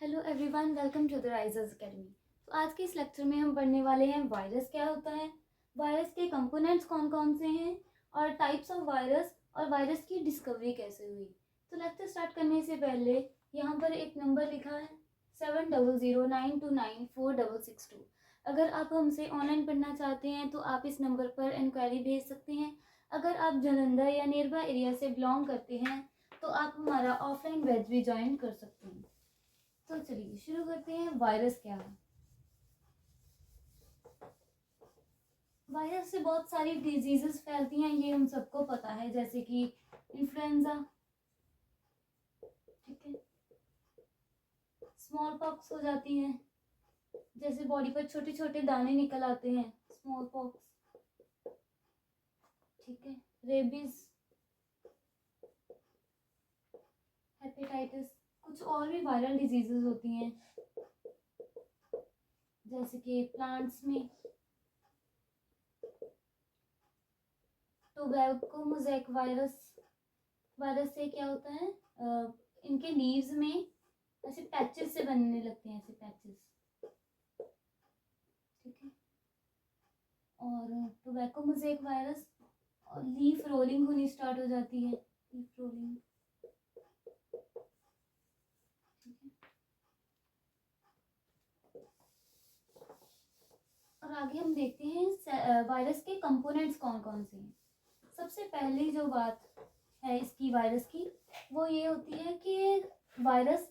Hello everyone, welcome to the Risers Academy. तो आज के इस लेक्चर में हम पढ़ने वाले हैं वायरस क्या होता है, वायरस के कंपोनेंट्स कौन कौन से हैं और टाइप्स ऑफ वायरस और वायरस की डिस्कवरी कैसे हुई। तो लेक्चर स्टार्ट करने से पहले यहाँ पर एक नंबर लिखा है 7009294662। अगर आप हमसे ऑनलाइन पढ़ना चाहते हैं तो आप इस नंबर पर इंक्वायरी भेज सकते हैं। अगर आप जालंधर या नियर बाय एरिया से बिलोंग करते हैं तो आप हमारा ऑफलाइन बैच भी ज्वाइन कर सकते हैं। तो चलिए शुरू करते हैं। वायरस क्या है? वायरस से बहुत सारी डिजीजेस फैलती हैं, ये हम सबको पता है, जैसे कि इन्फ्लुएंजा, ठीक है, स्मॉल पॉक्स हो जाती है, जैसे बॉडी पर छोटे छोटे दाने निकल आते हैं, स्मॉल पॉक्स, ठीक है, रेबीज, हेपेटाइटिस। कुछ और भी वायरल डिजीजेस होती हैं, जैसे कि प्लांट्स में टोबैको मोज़ेक वायरस। वायरस से क्या होता है, इनके लीव्स में ऐसे पैचेस से बनने लगते हैं, ऐसे पैचेस, ठीक है। और टोबैको मोज़ेक वायरस और लीफ रोलिंग होनी स्टार्ट हो जाती है, लीफ रोलिंग, ठीक है। और आगे हम देखते हैं वायरस के कंपोनेंट्स कौन कौन से हैं। सबसे पहली जो बात है इसकी वायरस की, वो ये होती है कि वायरस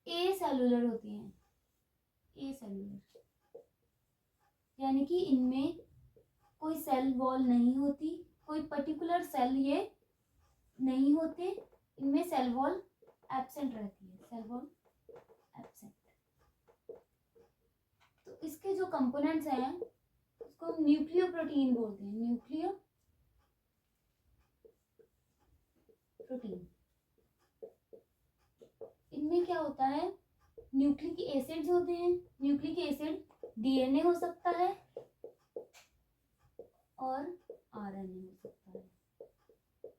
ए सेलुलर होती हैं। ए सेलुलर यानी कि इनमें कोई सेल वॉल नहीं होती, कोई पर्टिकुलर सेल ये नहीं होते, इनमें सेल वॉल एब्सेंट रहती है, सेल वॉल एब्सेंट। तो इसके जो कंपोनेंट्स हैं उसको हम न्यूक्लियो प्रोटीन बोलते हैं, न्यूक्लियो प्रोटीन। इनमें क्या होता है, न्यूक्लिक एसिड्स होते हैं। न्यूक्लिक एसिड डीएनए हो सकता है और आरएनए हो सकता है।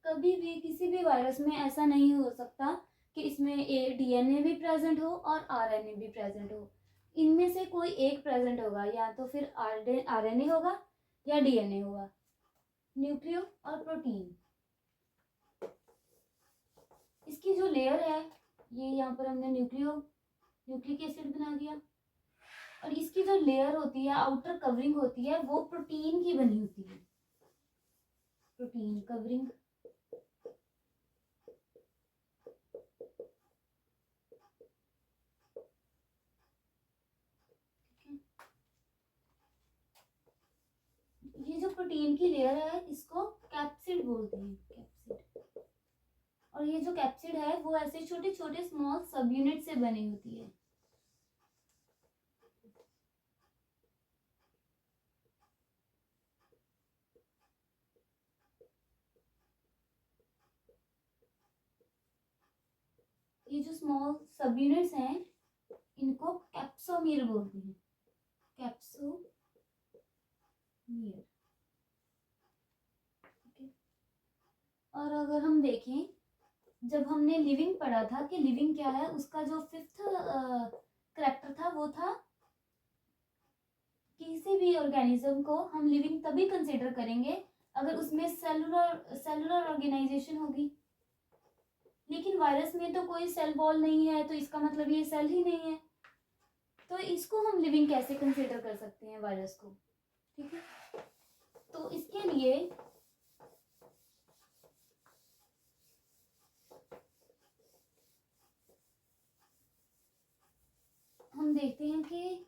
कभी भी किसी भी वायरस में ऐसा नहीं हो सकता कि इसमें डीएनए भी प्रेजेंट हो और आरएनए भी प्रेजेंट हो। इनमें से कोई एक प्रेजेंट होगा, या तो फिर आरएनए होगा या डीएनए होगा। न्यूक्लियो और प्रोटीन, इसकी जो लेयर है, ये यहाँ पर हमने न्यूक्लिक एसिड बना दिया, और इसकी जो लेयर होती है, आउटर कवरिंग होती है, वो प्रोटीन की बनी होती है, प्रोटीन कवरिंग। ये जो प्रोटीन की लेयर है इसको कैप्सिड बोलते हैं, कैप्सिड। और ये जो कैप्सिड है वो ऐसे छोटे छोटे स्मॉल सब यूनिट से बनी होती है। ये जो स्मॉल सब यूनिट्स हैं इनको कैप्सोमीर बोलते हैं, कैप्सोमीर, ठीक है। और अगर हम देखें, जब हमने लिविंग पढ़ा था कि लिविंग क्या है, उसका जो फिफ्थ करैक्टर था वो था, किसी भी ऑर्गेनिज्म को हम लिविंग तभी कंसिडर करेंगे अगर उसमें सेलुलर ऑर्गेनाइजेशन होगी। लेकिन वायरस में तो कोई सेल वॉल नहीं है, तो इसका मतलब ये सेल ही नहीं है, तो इसको हम लिविंग कैसे कंसिडर कर सकते हैं वायरस को, ठीक है। तो इसके लिए हम देखते हैं कि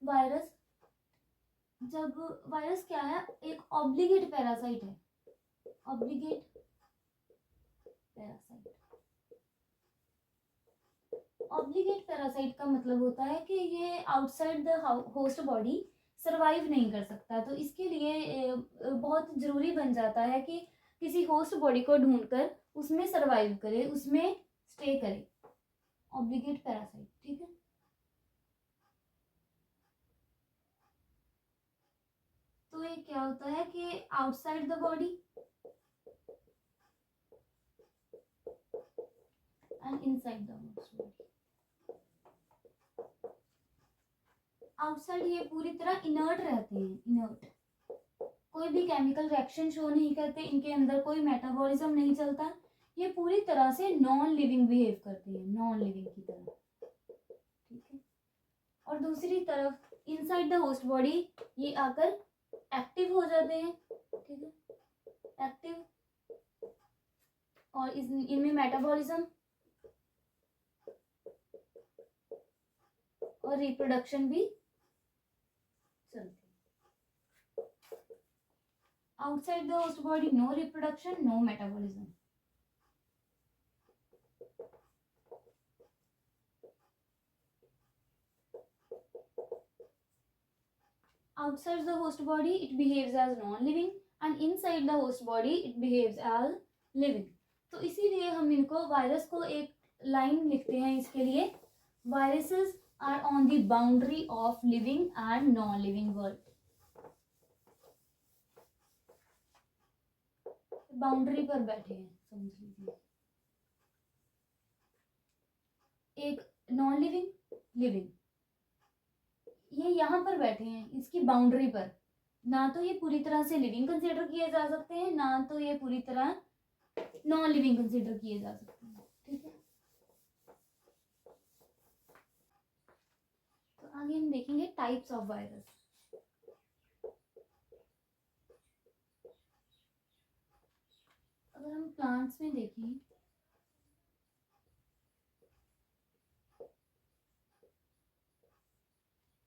वायरस क्या है, एक ऑब्लिगेट पैरासाइट है, ऑब्लिगेट पैरासाइट। ऑब्लिगेट पैरासाइट का मतलब होता है कि ये outside the host body survive नहीं कर सकता, तो इसके लिए बहुत जरूरी बन जाता है कि किसी होस्ट बॉडी को ढूंढकर उसमें सरवाइव करे, उसमें स्टे करे, ऑब्लिगेट पैरासाइट, ठीक है। तो ये क्या होता है कि outside the body and inside the host body, outside ये पूरी तरह इनर्ट रहते हैं, इनर्ट, कोई भी केमिकल रिएक्शन शो नहीं करते, इनके अंदर कोई मेटाबॉलिज्म नहीं चलता, ये पूरी तरह से नॉन लिविंग बिहेव करते हैं, नॉन लिविंग की तरह, ठीक है। और दूसरी तरफ इनसाइड द होस्ट बॉडी ये आकर एक्टिव हो जाते हैं, ठीक है, एक्टिव, और इनमें मेटाबॉलिज्म और रिप्रोडक्शन भी चलती है। Outside the host body no reproduction, no metabolism. Outside the host body it behaves as non-living and inside the host body it behaves as living। तो इसीलिए हम इनको वायरस को एक लाइन लिखते हैं इसके लिए, viruses are on the boundary of living and non living world. Boundary पर बैठे हैं समझ लीजिए, एक नॉन लिविंग, लिविंग, ये यहाँ पर बैठे हैं इसकी बाउंड्री पर, ना तो ये पूरी तरह से लिविंग कंसीडर किए जा सकते हैं, ना तो ये पूरी तरह नॉन लिविंग कंसीडर किए जा सकते हैं, ठीक है। तो आगे हम देखेंगे टाइप्स ऑफ वायरस। अगर हम प्लांट्स में देखें,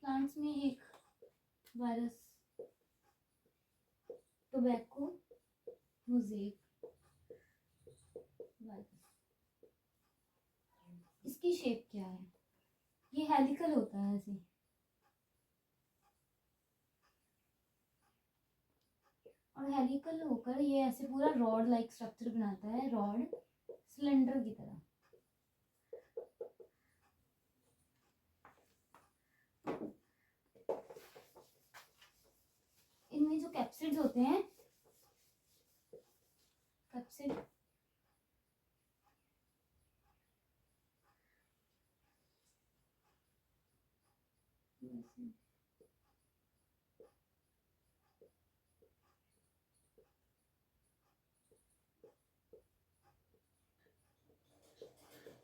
प्लांट्स में एक वायरस टोबैको मोज़ेक वायरस, इसकी शेप क्या है, ये हेलिकल होता है ऐसे, और हेलिकल होकर ये ऐसे पूरा रॉड लाइक स्ट्रक्चर बनाता है, रॉड सिलेंडर की तरह। इनमें जो कैप्सिड्स होते हैं, कैप्सिड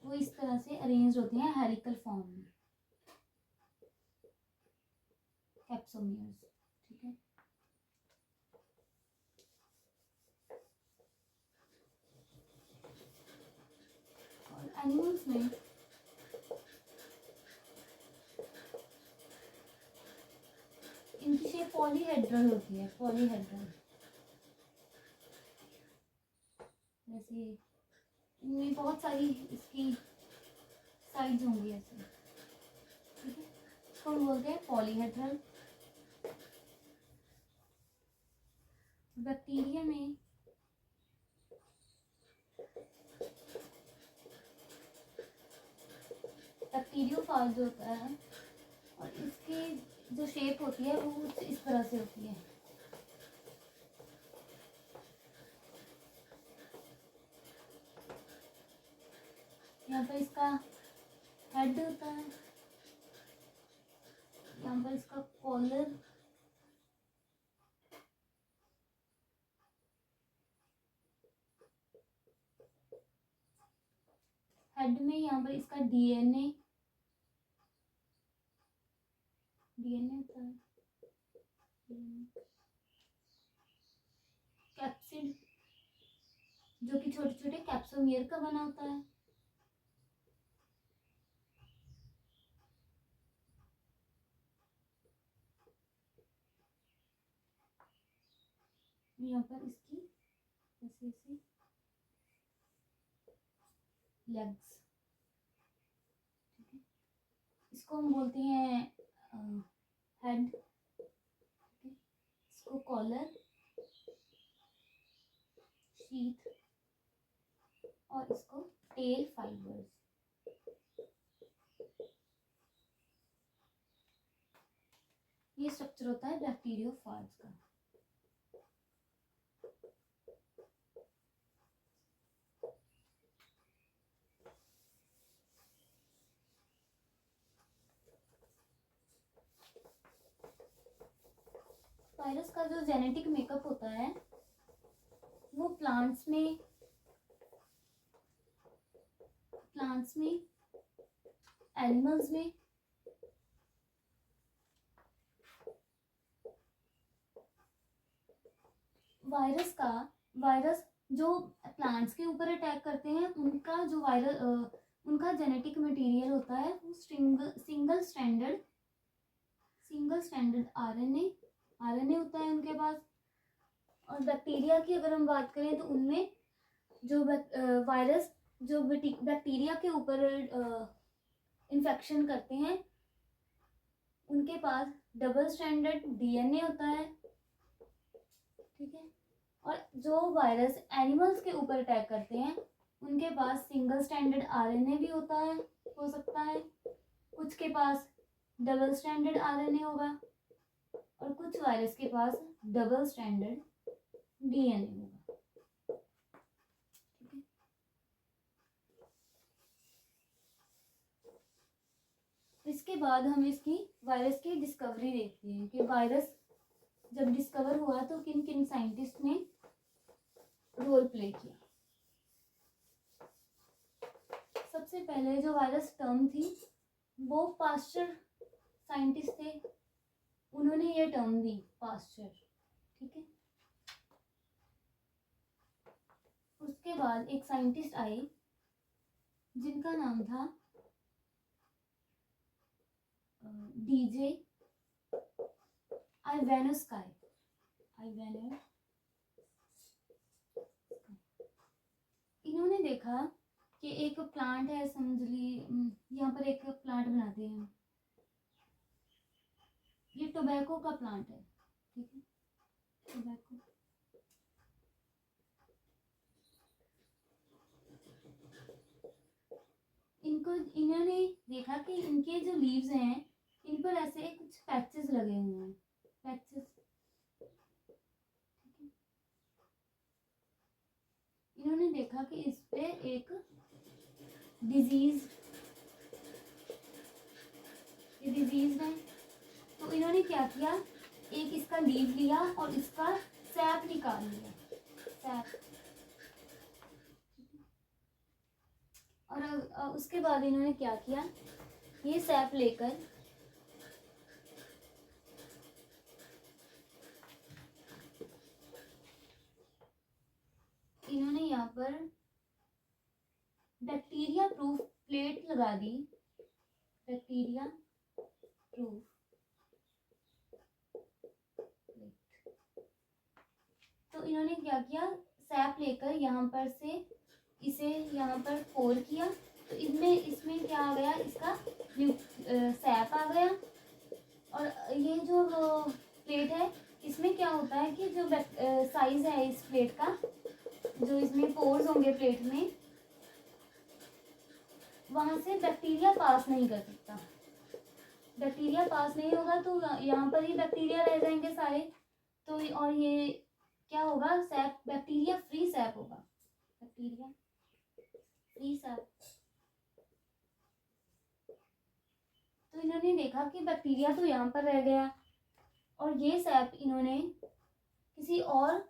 वो इस तरह से अरेंज होते हैं हेलिकल फॉर्म में, कैप्सोमियर्स, ठीक है। और एनिमल्स में इनकी शेप पॉलीहेड्रल होती है, पॉलीहेड्रल, जैसे इनमें बहुत सारी इसकी साइड्स होंगी ऐसे, ठीक है, इसको हम बोलते हैं पॉलीहेड्रल। बैक्टीरिया में बैक्टीरियोफाज होता है, और इसकी जो शेप होती है वो इस तरह से होती है, यहाँ पर इसका हेड होता है, यहाँ पर इसका कॉलर, हेड में यहाँ पर इसका डीएनए होता है, कैप्सिड जो कि छोटे छोटे कैप्सोमियर का बना होता है, यहाँ पर इसकी ऐसे ऐसे लेग्स, ठीक है, इसको हम बोलते हैं हेड, इसको कॉलर, शीथ, और इसको टेल फाइबर्स। ये स्ट्रक्चर होता है बैक्टीरियोफाज का। वायरस का जो जेनेटिक मेकअप होता है वो प्लांट्स में एनिमल्स में वायरस जो प्लांट्स के ऊपर अटैक करते हैं उनका जो उनका जेनेटिक मटेरियल होता है वो सिंगल स्टैंडर्ड आरएनए होता है उनके पास। और बैक्टीरिया की अगर हम बात करें तो उनमें जो वायरस जो बैक्टीरिया के ऊपर इन्फेक्शन करते हैं उनके पास डबल स्टैंडर्ड डीएनए होता है, ठीक है। और जो वायरस एनिमल्स के ऊपर अटैक करते हैं उनके पास सिंगल स्टैंडर्ड आरएनए भी हो सकता है, कुछ के पास डबल स्टैंडर्ड आरएनए होगा और कुछ वायरस के पास डबल स्टैंडर्ड डीएनए होगा, ठीक है। इसके बाद हम इसकी वायरस की डिस्कवरी देखते हैं कि वायरस जब डिस्कवर हुआ तो किन किन साइंटिस्ट ने रोल प्ले किया। सबसे पहले जो वायरस टर्म थी वो पास्चर साइंटिस्ट थे, उन्होंने ये टर्म दी पास्चर, ठीक है। उसके बाद एक साइंटिस्ट आए जिनका नाम था डीजे आइवेनोस्काई। इन्होंने देखा कि एक प्लांट है, समझ ली यहाँ पर एक प्लांट बनाते हैं, ये टोबैको का प्लांट है, ठीक है, टोबैको। इन्होंने देखा कि इनके जो लीव्स हैं इन पर ऐसे कुछ पैचेस लगे हुए हैं, पैचेस। इन्होंने देखा कि इस पे एक डिजीज है, तो इन्होंने क्या किया, एक इसका लीव लिया और इसका सैप निकाल लिया, सैप। और उसके बाद इन्होंने क्या किया, ये सैप लेकर इन्होंने यहाँ पर बैक्टीरिया प्रूफ प्लेट लगा दी, बैक्टीरिया प्रूफ प्लेट। तो इन्होंने क्या किया, सैप लेकर यहाँ पर से इसे यहाँ पर पोर किया, तो इसमें क्या आ गया, इसका सैप आ गया। और ये जो प्लेट है इसमें क्या होता है कि जो साइज है इस प्लेट का, जो इसमें पोर्स होंगे प्लेट में, वहां से बैक्टीरिया पास नहीं कर सकता। बैक्टीरिया पास नहीं होगा तो यहाँ पर ही बैक्टीरिया रह जाएंगे सारे, तो और ये क्या होगा, सैप बैक्टीरिया फ्री सैप होगा, बैक्टीरिया फ्री सैप। तो इन्होंने देखा कि बैक्टीरिया तो यहाँ पर रह गया और ये सैप इन्होंने किसी और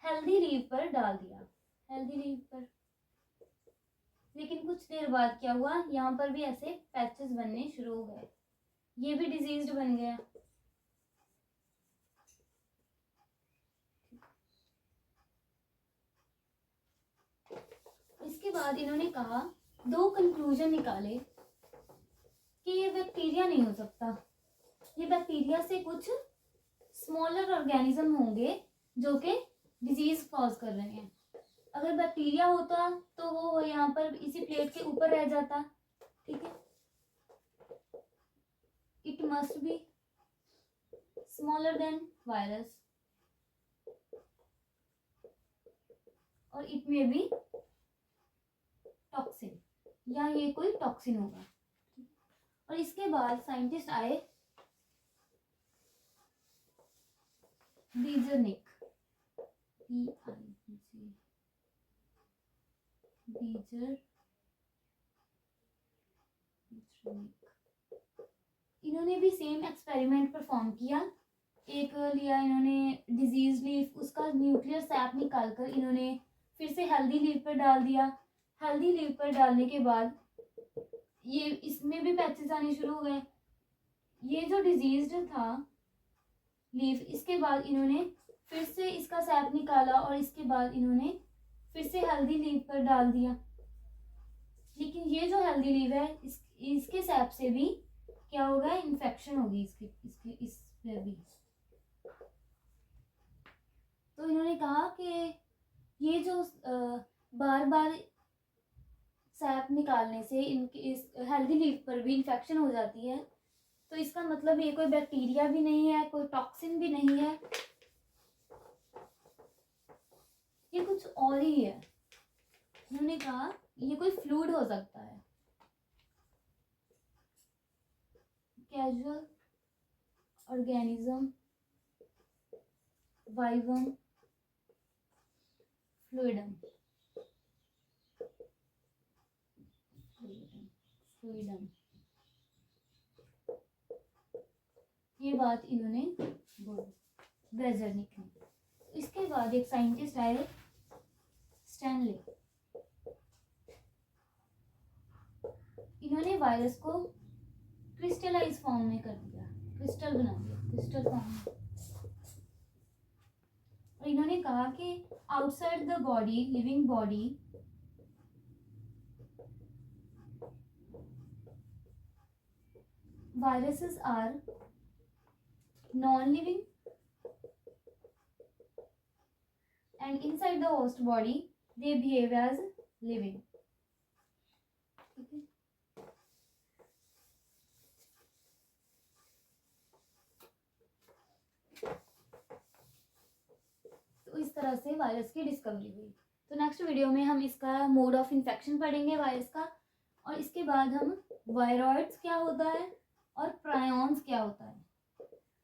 हेल्दी लीव पर डाल दिया, हेल्दी लीव पर। लेकिन कुछ देर बाद क्या हुआ, यहाँ पर भी ऐसे पैचेस बनने शुरू हो गए, ये भी डिजीज्ड बन गया। इसके बाद इन्होंने कहा, दो कंक्लूजन निकाले कि ये बैक्टीरिया नहीं हो सकता, ये बैक्टीरिया से कुछ स्मॉलर ऑर्गेनिज्म होंगे जो कि डिजीज कॉज कर रहे हैं। अगर बैक्टीरिया होता तो वो यहाँ पर इसी प्लेट के ऊपर रह जाता, ठीक है। It must be smaller than virus और इट मे बी टॉक्सिन, या ये कोई टॉक्सिन होगा। और इसके बाद साइंटिस्ट आए बीजरनिक, इन्होंने भी सेम एक्सपेरिमेंट परफॉर्म किया एक लिया इन्होंने डिजीज लीफ, उसका न्यूक्लियर सैप निकाल कर इन्होंने फिर से हेल्दी लीफ पर डाल दिया। हेल्दी लीफ पर डालने के बाद ये इसमें भी पैचेस आने शुरू हो गए। ये जो डिजीज था लीफ, इसके बाद इन्होंने फिर से इसका सैप निकाला और इसके बाद इन्होंने फिर से हेल्दी लीफ पर डाल दिया। लेकिन ये जो हेल्दी लीफ है इसके सैप से भी क्या होगा, इन्फेक्शन होगी इस पे भी। तो इन्होंने कहा कि ये जो बार बार सैप निकालने से इनकी इस हेल्दी लीफ पर भी इन्फेक्शन हो जाती है, तो इसका मतलब ये कोई बैक्टीरिया भी नहीं है, कोई टॉक्सिन भी नहीं है, ये कुछ और ही है। उन्होंने कहा ये कोई फ्लूइड हो सकता है, कैजुअल ऑर्गेनिज्म वाइवम फ्लूइडम। ये बात इन्होंने बोली वेजरनिक ने। इसके बाद एक साइंटिस्ट आए, स्टैनले। इन्होंने वायरस को क्रिस्टलाइज फॉर्म में कर दिया, क्रिस्टल बना दिया, क्रिस्टल फॉर्म में। और इन्होंने कहा कि outside the body, living body, viruses are non-living and inside the host body they behave as living. Okay. तो इस तरह से वायरस की डिस्कवरी हुई। तो नेक्स्ट वीडियो में हम इसका मोड ऑफ इन्फेक्शन पढ़ेंगे वायरस का, और इसके बाद हम वायरॉइड्स क्या होता है और प्रायॉन्स क्या होता है,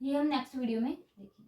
ये हम नेक्स्ट वीडियो में देखेंगे।